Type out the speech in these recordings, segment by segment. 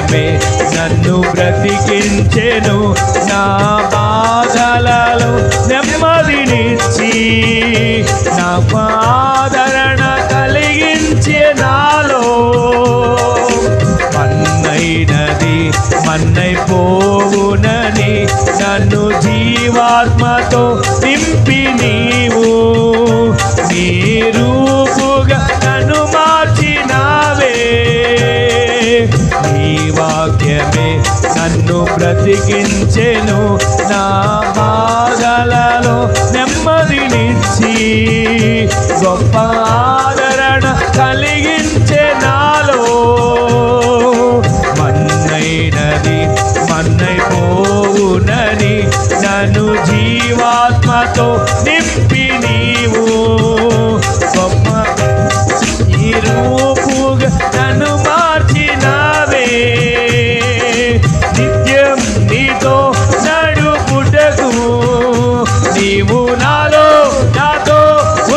వాక్యమే నన్ను బ్రతికించెను, నా బాధలలో నెమ్మదినిచ్చి నాకు ఆదరణ కలిగించే నాలో. మన్నైనది మన్నైపోవునని నన్ను జీవాత్మతో నింపి నీవు నీ రూపుగా నన్ను మార్చినావే. నీ వాక్యమే నన్ను బ్రతికించెను, నా బాధలలో నెమ్మదినిచ్చి గొప్ప ఆదరణ కలిగించే నాలో. మన్నైనది మన్నైపోవునని నన్ను జీవాత్మతో నింపి నీవు గొప్ప ఈ రూపుగా నన్ను మార్చినావే. నిత్యం నీతో నడుపుటకు నీవు నాలో నాతో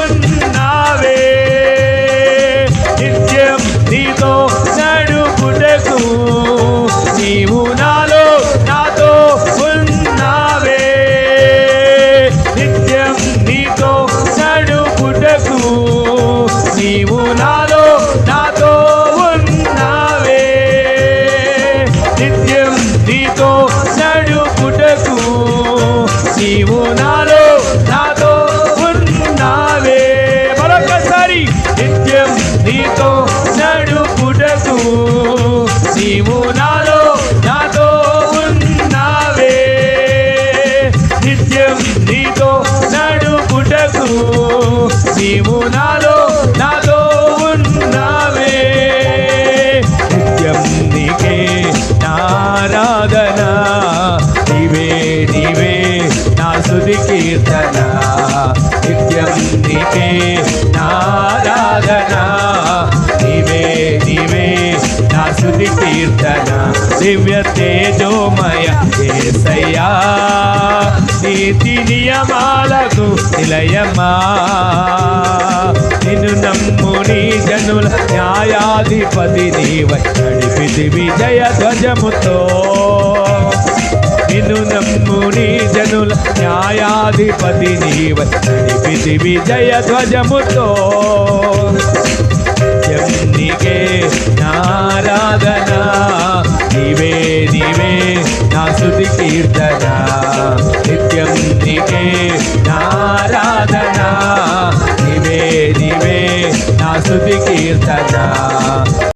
ఉన్నావే. నిత్యం నీతో నడుపుటకు నీవు నాలో నాతో ఉన్నావే. నిత్యం నీతో నడుపుటకు నీవు నాలో నాతో ఉన్నావే. నిత్యం నీతో నడుపుటకు నీవు నాలో నాతో ఉన్నావే. మరొకసారి నిత్యం నీతో నడుపుటకు నీవు నాలో నాతో ఉన్నావే. నిత్యం నీతో నడుపుటకు నీవు నాలో నాతో ఉన్నావే. నిత్యం నీకే నారాధన, నీవే నీవే నా స్తుతి కీర్తన. నిత్యం నీకే నారాధన, నీవే నీవే నా స్తుతి కీర్తన. దివ్య తేజోమయ యేసయ్యా, నీతి నియమాలకు నిలయమా. నిన్ను నమ్ముని జనుల న్యాయాధిపతి నీవై నడిపితి విజయ ధ్వజముతో. నిన్ను నమ్ముని జనుల న్యాయాధిపతి నీవై నడిపితి విజయ ధ్వజముతో. నిత్యం నీకే